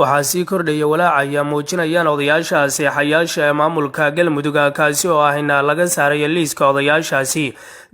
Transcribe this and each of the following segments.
waxaa sii kordhaya walaaca muujinayaan odayaashaasi xayaasha maamulka Galmudug kaasi oo ah in laga saarayo liiska odayaashaasi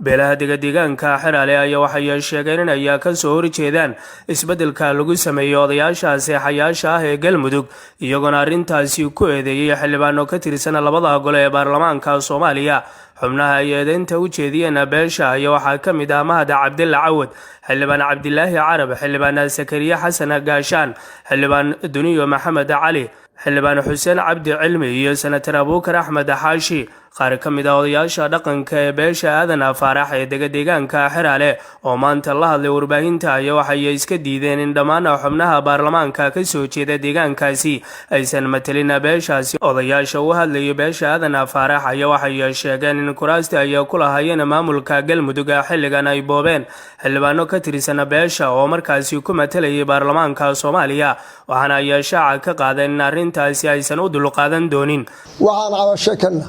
beelaha deegaanka Xeraale ayaa waxay sheegeen in ay ka soo horjeedaan isbedelka lagu sameeyo odayaashaasi xayaasha ah ee Galmudug iyagoo arintaasi ku eedeeyay xildhibaano ka tirsan labada gole ee baarlamaanka Soomaaliya xubnaha ay eedeynta u jeediyeen beesha ayaa waxaa ka mid ah Mahad Cabdilla Cawad xildhibaan Cabdilaahi Carab xildhibaan Sakariya Xasan Gaashaan xildhibaan Duniyo Maxamed Cali xildhibaan Xuseen Cabdi Cilmi iyo senator Abuukar Axmed Xaashi qaar ka mid ah odayaasha dhaqanka ee beesha Aadan Faarax ee deegaanka Xeraale oo maanta la hadlay warbaahinta ayaa waxay iska diideen in dhammaan xubnaha baarlamaanka ka soo jeeda deegaankaasi aysan matalin beeshaasi odayaasha u hadlay beesha Aadan Faarax ayaa waxay sheegeen in kuraasta ay ku lahaayeen maamulka Galmudug xilligan ay boobeen xildhibaano ka tirsan beesha oo markaasi ku matalay baarlamaanka Soomaaliya waxaana ay shaaca ka qaadeen in arintaasi aysan u dulqaadan doonin waxaan cabasho kana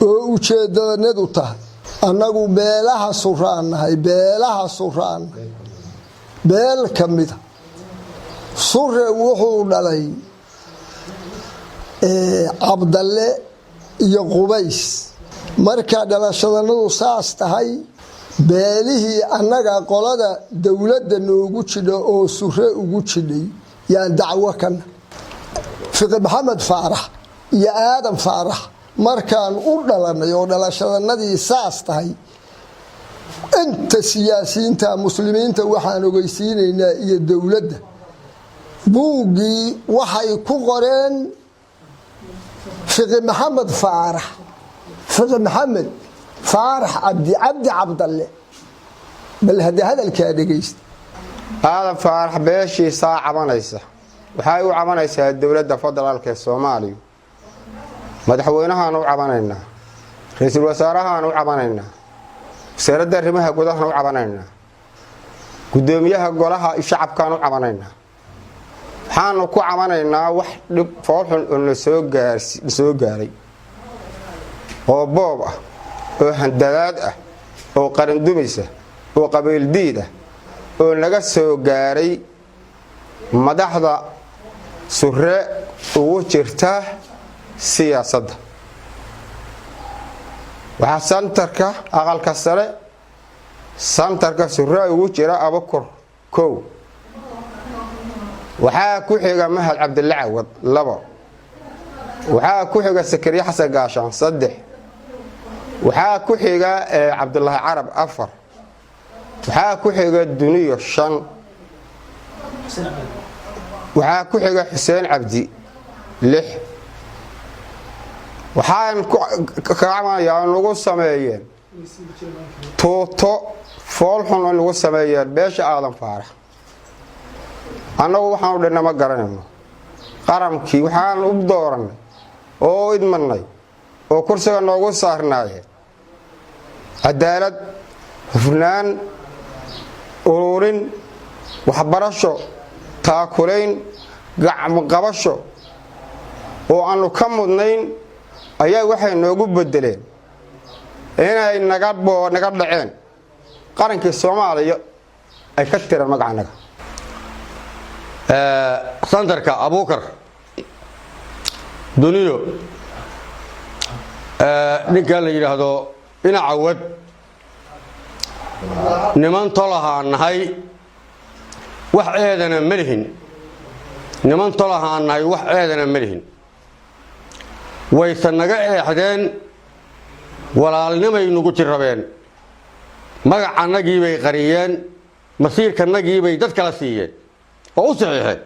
oo ujeedadneedu tahay annagu beelaha suraanahay beel kamida sure wuxuu dhalay Cabdalle iyo Qubays marka dhalashadanadu saas tahay beelihii annaga qolada dawladda noogu jidho oo sure ugu jidhay yaan dacwo kana Fiqi Maxamed Faarax iyo Aadan Faarax markaan u dhalanay oo dhalashadanadii saas tahay inta siyaasiyiinta muslimiinta waxaan ogeysiinaynaa iyo dawladda buugii waxay ku qoreen Fiqi Maxamed Faarax Cabdi Cabdalle bal hadalka dhageysta Aadan Faarax beeshiisa cabanaysa waxay u cabanaysaa dawladda federaalka Soomaaliya madaxweynahan u cabanaynaa ra'iisul wasaarahan u cabanaynaa wasaaradda arrimaha gudaha u cabanaynaa gudoomiyaha golaha shacabkan u cabanaynaa waxaan ku cabanaynaa wax dhib foolxun oo soo gaaray oo boob ah oo handadaad ah oo qaran dumisa oo qabiil diid ah oo naga soo gaaray madaxda sure ugu jirta siyaasadda waxa santarka aqalka sare santarka sure ugu jira Abuukar kow waxa ku xiga Mahad Cabdilla Cawad labo waxa ku xiga Sakariya Xasan Gaashaan saddex waxa ku xiga Cabdilaahi Carab afar waxa ku xiga Duniyo shan waxa ku xiga Xuseen Cabdi lix waxaan ka caawinayaa lagu sameeyeen tooto foolxun oo lagu sameeyeen beesha Aadan Faarax annagu waxaan u dhanama garanayno qaramkii waxaan u dooranay oo idmanay oo kursiga noogu saarnaayeen cadaalad hufnaan ururin waxbarasho taakulayn gacmo qabasho oo aanu ka mudnayn ayaa waxay noogu bedeleen inay naga dhaceen qarankii Soomaaliya ay ka tiraan magacanaga santarka Abuukar Duniyo ninka la yiraahdo ina Cawad niman tolahaanahay wax eedana malihin niman tolahaanahay wax eedana malihin waysan naga eexdeen walaalnimay nagu jirabeen magacanagii bay qariyeen masiirkanagii bay dad kala siiyeen oo u saxiixeen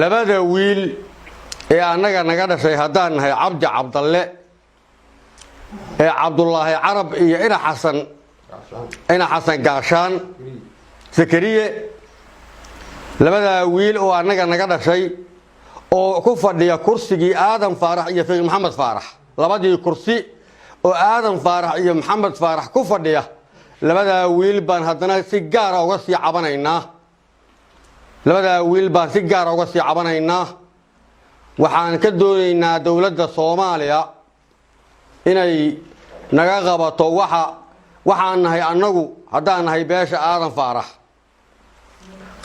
labada wiil ee anaga naga dhashay hadaan nahay Cabdi Cabdalle ee Cabdulaahi Carab iyo ina Xasan Gaashaan Sakariya labada wiil oo anaga naga dhashay oo ku fadhiya kursigii Aadan Faarax iyo Fiqi Maxamed Faarax labadii kursi oo Aadan Faarax iyo Maxamed Faarax ku fadhiya labada wiil baan hadana si gaar ah uga sii cabanaynaa waxaan ka doonaynaa dawladda Soomaaliya inay naga qabato waxaan nahay annagu hadaan nahay beesha Aadan Faarax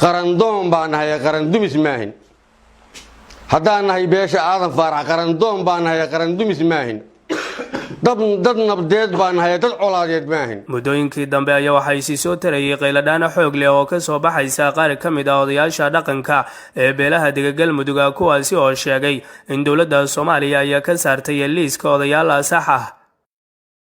qarandoon baan nahay qarandumis maahin haddaan nahay beesha aadan faarax qarandoon baan nahay qarandumis maahin dad nabdeed baan nahay dad colaadeed maahin muddooyinkii dambe ayaa waxay sii soo tarayay qayladhaan xoog leh oo ka soo baxaysa qaar ka mid ah odayaasha dhaqanka ee beelaha dega Galmudug kuwaasi oo sheegay in dowladda Soomaaliya ay ka saartay liiska odayaal sax ah